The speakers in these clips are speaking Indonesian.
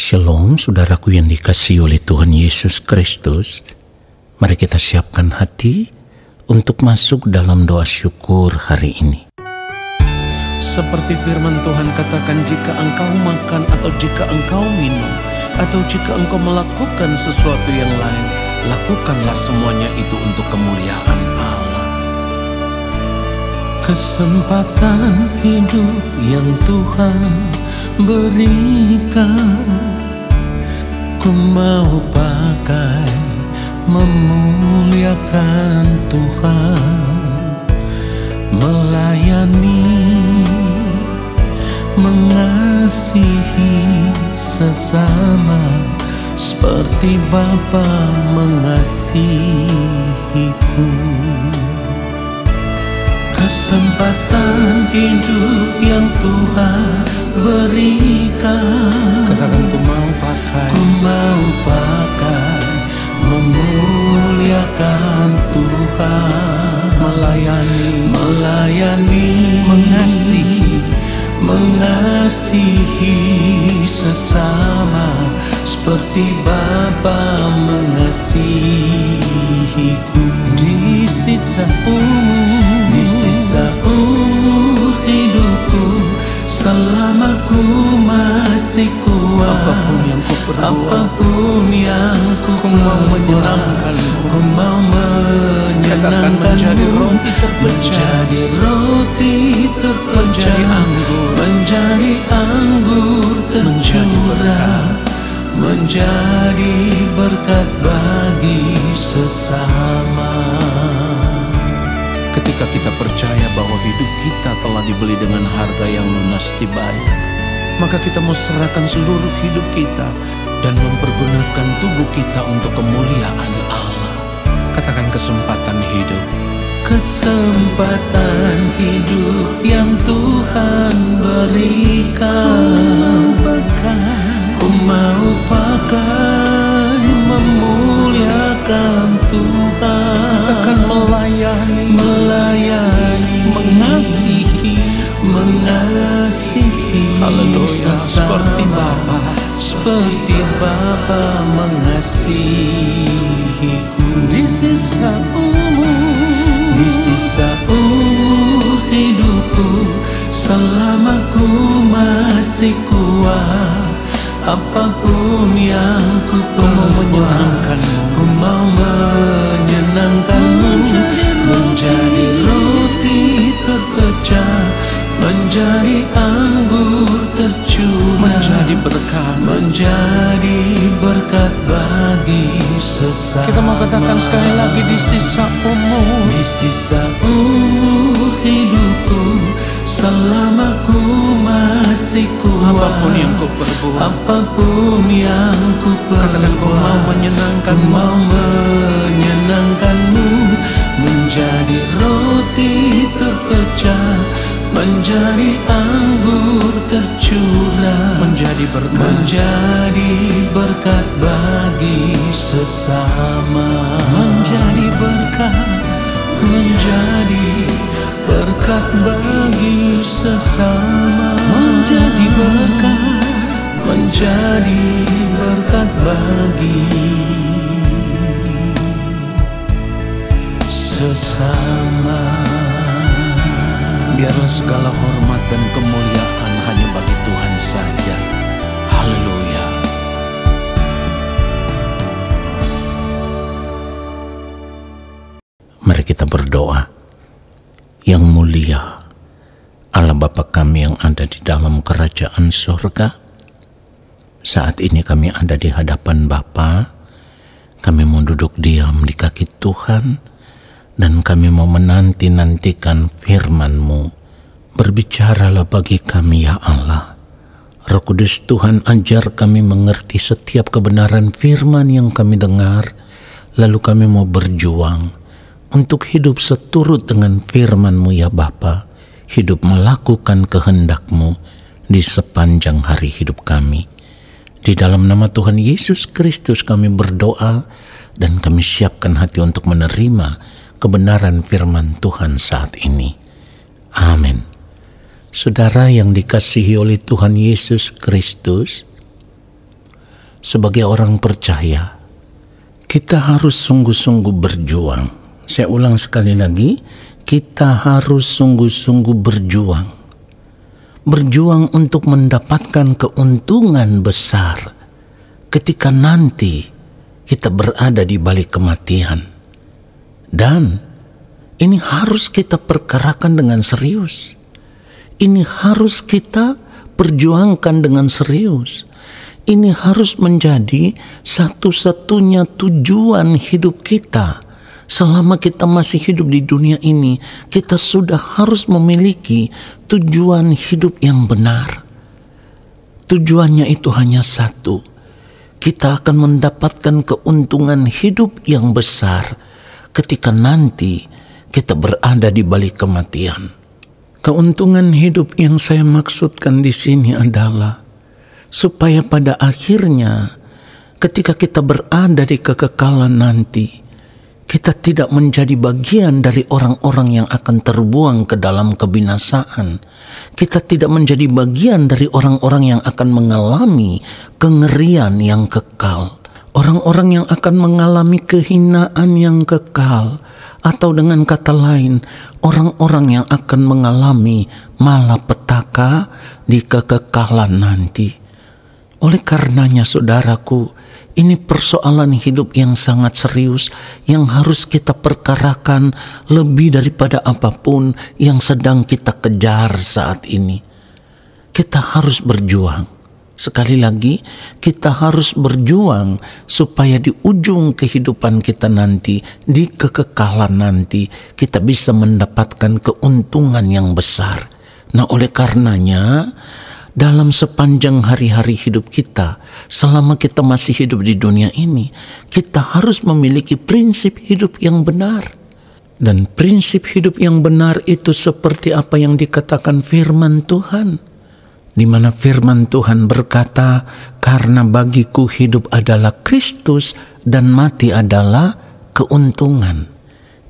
Shalom, saudaraku yang dikasihi oleh Tuhan Yesus Kristus. Mari kita siapkan hati untuk masuk dalam doa syukur hari ini. Seperti firman Tuhan katakan, jika engkau makan atau jika engkau minum atau jika engkau melakukan sesuatu yang lain, lakukanlah semuanya itu untuk kemuliaan Allah. Kesempatan hidup yang Tuhan berikan, ku mau pakai memuliakan Tuhan, melayani, mengasihi sesama seperti Bapa mengasihiku. Kesempatan hidup yang Tuhan berikan, Katakan, ku mau pakai memuliakan Tuhan, melayani, mengasihi sesama seperti Bapa mengasihiku. Di sisa umur hidupku, selama ku masih kuat, apapun yang ku mau menyenangkanmu. Ku mau menyenangkanmu. Menjadi roti terpecah, menjadi anggur tercurah, menjadi berkat bagi sesama. Ketika kita percaya bahwa hidup kita telah dibeli dengan harga yang lunas dibayar, maka kita mau serahkan seluruh hidup kita dan mempergunakan tubuh kita untuk kemuliaan Allah. Katakan, kesempatan hidup. Kesempatan hidup yang Tuhan berikan, ku mau pakai memuliakan Tuhan. Katakan, melayani, mengasihi, haleluya, seperti Bapa mengasihiku. Di sisa umur hidupku, selama ku masih kuat, apapun yang ku perbuat, ku mau menyenangkanmu, menjadi roti terpecah, menjadi anggur tercurah, menjadi berkat bagi sesama. Kita mau katakan sekali lagi, di sisa umur hidupku, selama ku masih kuat, apapun yang ku perbuat, katakan, ku mau menyenangkanmu, menjadi roti terpecah, menjadi anggur tercurah, menjadi berkat bagi sesama, menjadi berkat bagi sesama, menjadi berkat bagi sesama. Biarlah segala hormat dan kemuliaan hanya bagi Tuhan saja. Haleluya. Mari kita berdoa. Yang mulia Allah Bapa kami yang ada di dalam kerajaan surga, saat ini kami ada di hadapan Bapa. Kami mau duduk diam di kaki Tuhan, dan kami mau menanti-nantikan firman-Mu. Berbicaralah bagi kami ya Allah. Roh Kudus Tuhan, ajar kami mengerti setiap kebenaran firman yang kami dengar, lalu kami mau berjuang untuk hidup seturut dengan firman-Mu ya Bapa, hidup melakukan kehendak-Mu di sepanjang hari hidup kami. Di dalam nama Tuhan Yesus Kristus kami berdoa, dan kami siapkan hati untuk menerima kebenaran firman Tuhan saat ini. Amin. Saudara yang dikasihi oleh Tuhan Yesus Kristus, sebagai orang percaya, kita harus sungguh-sungguh berjuang. Saya ulang sekali lagi, kita harus sungguh-sungguh berjuang. Berjuang untuk mendapatkan keuntungan besar ketika nanti kita berada di balik kematian. Dan ini harus kita perkarakan dengan serius. Ini harus kita perjuangkan dengan serius. Ini harus menjadi satu-satunya tujuan hidup kita. Selama kita masih hidup di dunia ini, kita sudah harus memiliki tujuan hidup yang benar. Tujuannya itu hanya satu. Kita akan mendapatkan keuntungan hidup yang besar ketika nanti kita berada di balik kematian. Keuntungan hidup yang saya maksudkan di sini adalah supaya pada akhirnya ketika kita berada di kekekalan nanti, kita tidak menjadi bagian dari orang-orang yang akan terbuang ke dalam kebinasaan. Kita tidak menjadi bagian dari orang-orang yang akan mengalami kengerian yang kekal. Orang-orang yang akan mengalami kehinaan yang kekal. Atau dengan kata lain, orang-orang yang akan mengalami malapetaka di kekekalan nanti. Oleh karenanya saudaraku, ini persoalan hidup yang sangat serius yang harus kita perkarakan lebih daripada apapun yang sedang kita kejar saat ini. Kita harus berjuang. Sekali lagi, kita harus berjuang supaya di ujung kehidupan kita nanti, di kekekalan nanti, kita bisa mendapatkan keuntungan yang besar. Nah, oleh karenanya, dalam sepanjang hari-hari hidup kita, selama kita masih hidup di dunia ini, kita harus memiliki prinsip hidup yang benar. Dan prinsip hidup yang benar itu seperti apa yang dikatakan firman Tuhan. Di mana firman Tuhan berkata, karena bagiku hidup adalah Kristus dan mati adalah keuntungan.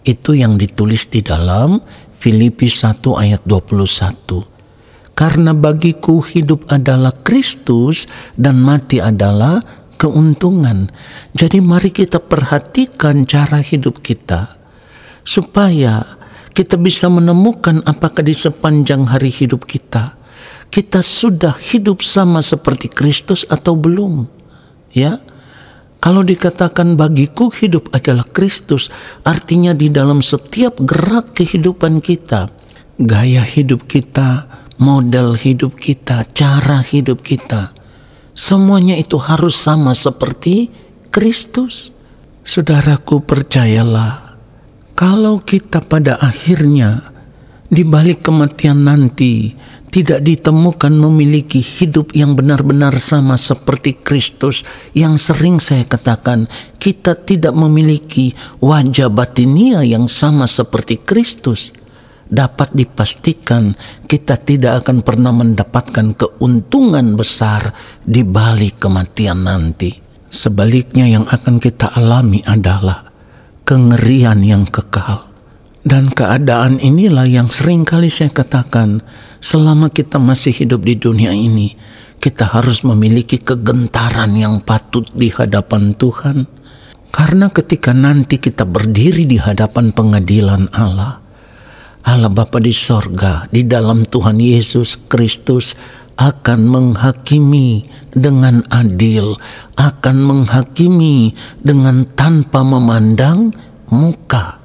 Itu yang ditulis di dalam Filipi 1 ayat 21. Karena bagiku hidup adalah Kristus dan mati adalah keuntungan. Jadi mari kita perhatikan cara hidup kita supaya kita bisa menemukan apakah di sepanjang hari hidup kita sudah hidup sama seperti Kristus atau belum. Ya, kalau dikatakan bagiku hidup adalah Kristus, artinya di dalam setiap gerak kehidupan kita, gaya hidup kita, model hidup kita, cara hidup kita, semuanya itu harus sama seperti Kristus. Saudaraku, percayalah, kalau kita pada akhirnya di balik kematian nanti tidak ditemukan memiliki hidup yang benar-benar sama seperti Kristus, yang sering saya katakan kita tidak memiliki wajah batinia yang sama seperti Kristus, dapat dipastikan kita tidak akan pernah mendapatkan keuntungan besar di balik kematian nanti. Sebaliknya yang akan kita alami adalah kengerian yang kekal. Dan keadaan inilah yang sering kali saya katakan, selama kita masih hidup di dunia ini, kita harus memiliki kegentaran yang patut di hadapan Tuhan. Karena ketika nanti kita berdiri di hadapan pengadilan Allah Bapa di sorga, di dalam Tuhan Yesus Kristus akan menghakimi dengan adil, akan menghakimi dengan tanpa memandang muka.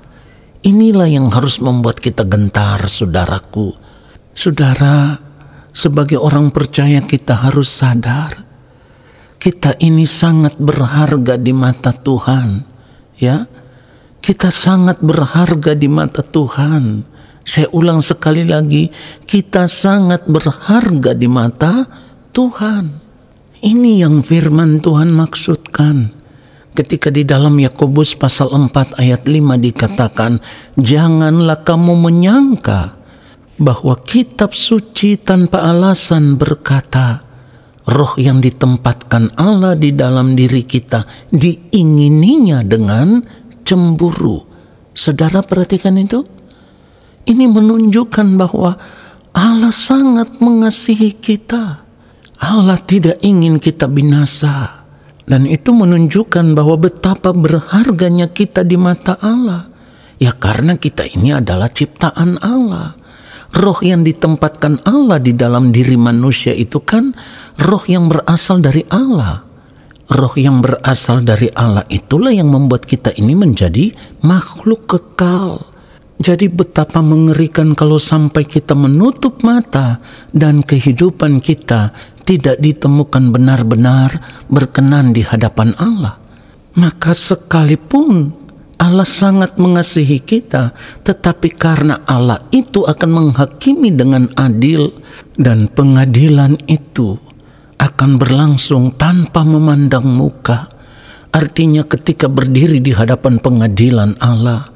Inilah yang harus membuat kita gentar, saudaraku. Saudara, sebagai orang percaya kita harus sadar, kita ini sangat berharga di mata Tuhan. Ya, kita sangat berharga di mata Tuhan. Saya ulang sekali lagi, kita sangat berharga di mata Tuhan. Ini yang firman Tuhan maksudkan. Ketika di dalam Yakobus pasal 4 ayat 5 dikatakan, janganlah kamu menyangka bahwa kitab suci tanpa alasan berkata, roh yang ditempatkan Allah di dalam diri kita diingininya dengan cemburu. Saudara perhatikan itu. Ini menunjukkan bahwa Allah sangat mengasihi kita. Allah tidak ingin kita binasa. Dan itu menunjukkan bahwa betapa berharganya kita di mata Allah. Ya karena kita ini adalah ciptaan Allah. Roh yang ditempatkan Allah di dalam diri manusia itu kan roh yang berasal dari Allah. Roh yang berasal dari Allah itulah yang membuat kita ini menjadi makhluk kekal. Jadi betapa mengerikan kalau sampai kita menutup mata dan kehidupan kita tidak ditemukan benar-benar berkenan di hadapan Allah. Maka sekalipun Allah sangat mengasihi kita, tetapi karena Allah itu akan menghakimi dengan adil, dan pengadilan itu akan berlangsung tanpa memandang muka. Artinya ketika berdiri di hadapan pengadilan Allah,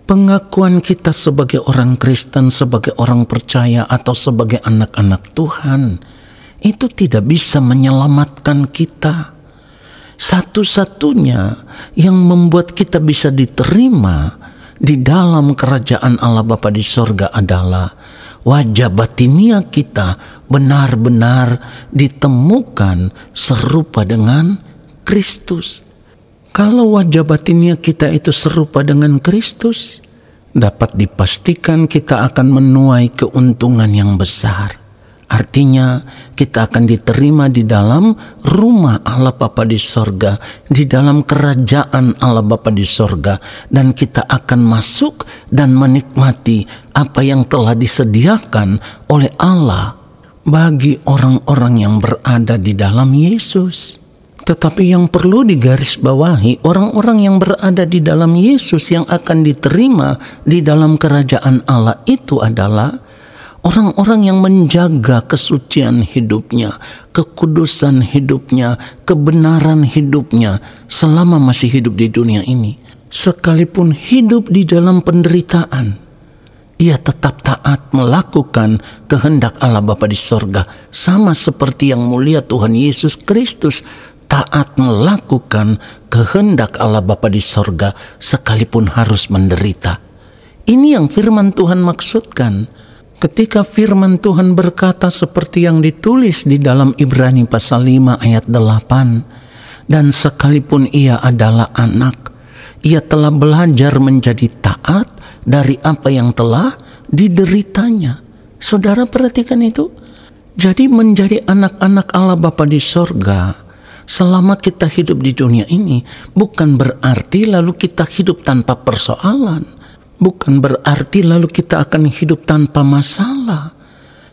pengakuan kita sebagai orang Kristen, sebagai orang percaya, atau sebagai anak-anak Tuhan, itu tidak bisa menyelamatkan kita. Satu-satunya yang membuat kita bisa diterima di dalam kerajaan Allah Bapa di sorga adalah wajah batinia kita benar-benar ditemukan serupa dengan Kristus. Kalau wajah batinia kita itu serupa dengan Kristus, dapat dipastikan kita akan menuai keuntungan yang besar. Artinya kita akan diterima di dalam rumah Allah Bapa di sorga, di dalam kerajaan Allah Bapa di sorga, dan kita akan masuk dan menikmati apa yang telah disediakan oleh Allah bagi orang-orang yang berada di dalam Yesus. Tetapi yang perlu digarisbawahi, orang-orang yang berada di dalam Yesus yang akan diterima di dalam kerajaan Allah itu adalah orang-orang yang menjaga kesucian hidupnya, kekudusan hidupnya, kebenaran hidupnya selama masih hidup di dunia ini. Sekalipun hidup di dalam penderitaan, ia tetap taat melakukan kehendak Allah Bapa di sorga, sama seperti yang mulia Tuhan Yesus Kristus taat melakukan kehendak Allah Bapa di sorga sekalipun harus menderita. Ini yang firman Tuhan maksudkan ketika firman Tuhan berkata seperti yang ditulis di dalam Ibrani pasal 5 ayat 8, dan sekalipun ia adalah anak, ia telah belajar menjadi taat dari apa yang telah dideritanya. Saudara perhatikan itu. Jadi menjadi anak-anak Allah Bapa di sorga selama kita hidup di dunia ini bukan berarti lalu kita hidup tanpa persoalan. Bukan berarti lalu kita akan hidup tanpa masalah.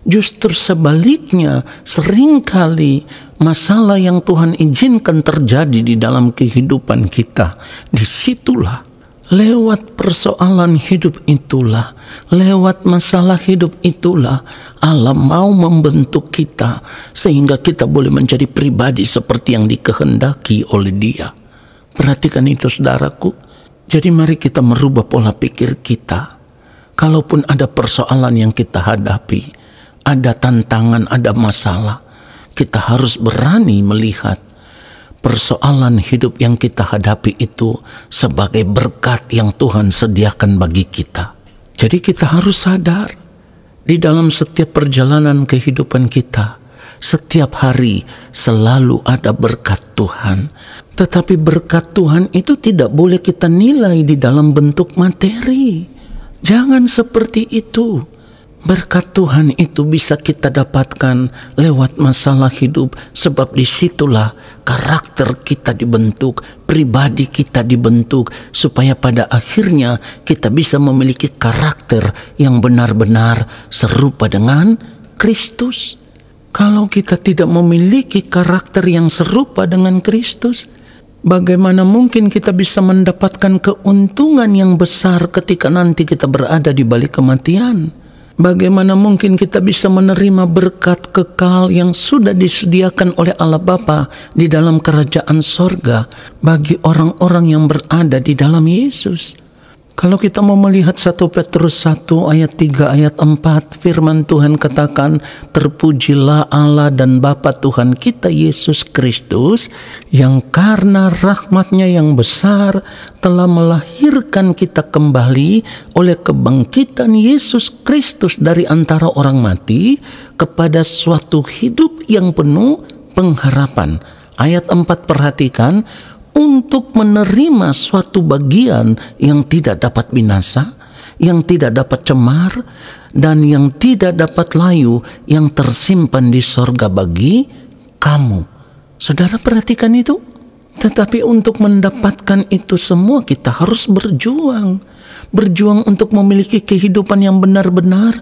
Justru sebaliknya, seringkali masalah yang Tuhan izinkan terjadi di dalam kehidupan kita, disitulah, lewat persoalan hidup itulah, lewat masalah hidup itulah, Allah mau membentuk kita sehingga kita boleh menjadi pribadi seperti yang dikehendaki oleh Dia. Perhatikan itu saudaraku. Jadi mari kita merubah pola pikir kita. Kalaupun ada persoalan yang kita hadapi, ada tantangan, ada masalah, kita harus berani melihat persoalan hidup yang kita hadapi itu sebagai berkat yang Tuhan sediakan bagi kita. Jadi kita harus sadar di dalam setiap perjalanan kehidupan kita, setiap hari selalu ada berkat Tuhan. Tetapi berkat Tuhan itu tidak boleh kita nilai di dalam bentuk materi. Jangan seperti itu. Berkat Tuhan itu bisa kita dapatkan lewat masalah hidup, sebab disitulah karakter kita dibentuk, pribadi kita dibentuk, supaya pada akhirnya kita bisa memiliki karakter yang benar-benar serupa dengan Kristus. Kalau kita tidak memiliki karakter yang serupa dengan Kristus, bagaimana mungkin kita bisa mendapatkan keuntungan yang besar ketika nanti kita berada di balik kematian? Bagaimana mungkin kita bisa menerima berkat kekal yang sudah disediakan oleh Allah Bapa di dalam kerajaan sorga bagi orang-orang yang berada di dalam Yesus? Kalau kita mau melihat 1 Petrus 1 ayat 3 ayat 4, firman Tuhan katakan, terpujilah Allah dan Bapa Tuhan kita Yesus Kristus, yang karena rahmat-Nya yang besar telah melahirkan kita kembali oleh kebangkitan Yesus Kristus dari antara orang mati kepada suatu hidup yang penuh pengharapan. Ayat 4 perhatikan, untuk menerima suatu bagian yang tidak dapat binasa, yang tidak dapat cemar, dan yang tidak dapat layu, yang tersimpan di sorga bagi kamu. Saudara perhatikan itu. Tetapi untuk mendapatkan itu semua kita harus berjuang. Berjuang untuk memiliki kehidupan yang benar-benar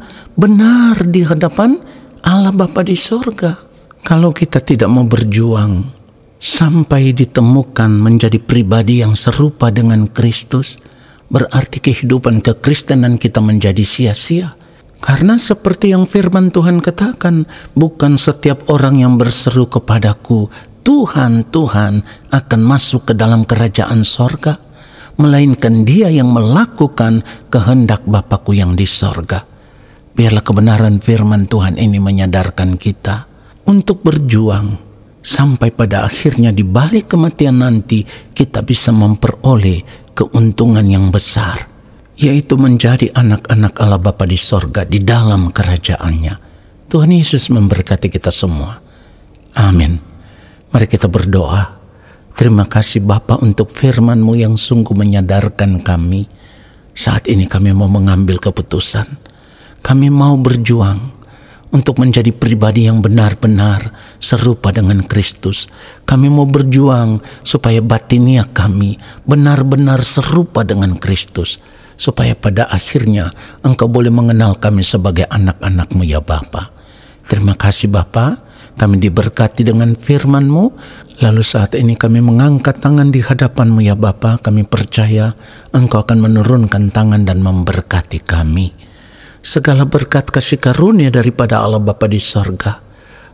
di hadapan Allah Bapa di sorga. Kalau kita tidak mau berjuang sampai ditemukan menjadi pribadi yang serupa dengan Kristus, berarti kehidupan kekristenan kita menjadi sia-sia. Karena seperti yang firman Tuhan katakan, bukan setiap orang yang berseru kepadaku, Tuhan, Tuhan, akan masuk ke dalam kerajaan sorga, melainkan dia yang melakukan kehendak Bapa-Ku yang di sorga. Biarlah kebenaran firman Tuhan ini menyadarkan kita untuk berjuang, sampai pada akhirnya di balik kematian nanti kita bisa memperoleh keuntungan yang besar, yaitu menjadi anak-anak Allah Bapa di sorga di dalam kerajaannya. Tuhan Yesus memberkati kita semua. Amin. Mari kita berdoa. Terima kasih Bapa untuk firman-Mu yang sungguh menyadarkan kami. Saat ini kami mau mengambil keputusan. Kami mau berjuang untuk menjadi pribadi yang benar-benar serupa dengan Kristus. Kami mau berjuang supaya batinia kami benar-benar serupa dengan Kristus, supaya pada akhirnya Engkau boleh mengenal kami sebagai anak-anak-Mu ya Bapa. Terima kasih Bapa, kami diberkati dengan firman-Mu. Lalu saat ini kami mengangkat tangan di hadapan-Mu ya Bapa. Kami percaya Engkau akan menurunkan tangan dan memberkati kami. Segala berkat kasih karunia daripada Allah Bapa di sorga,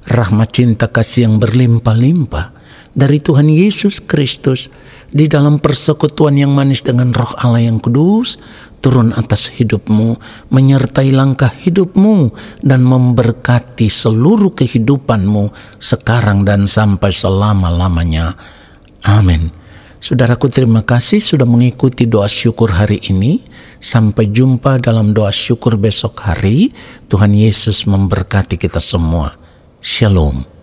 rahmat cinta kasih yang berlimpah-limpah dari Tuhan Yesus Kristus di dalam persekutuan yang manis dengan Roh Allah yang kudus, turun atas hidupmu, menyertai langkah hidupmu, dan memberkati seluruh kehidupanmu sekarang dan sampai selama-lamanya. Amin. Saudaraku, terima kasih sudah mengikuti doa syukur hari ini. Sampai jumpa dalam doa syukur besok hari. Tuhan Yesus memberkati kita semua. Shalom.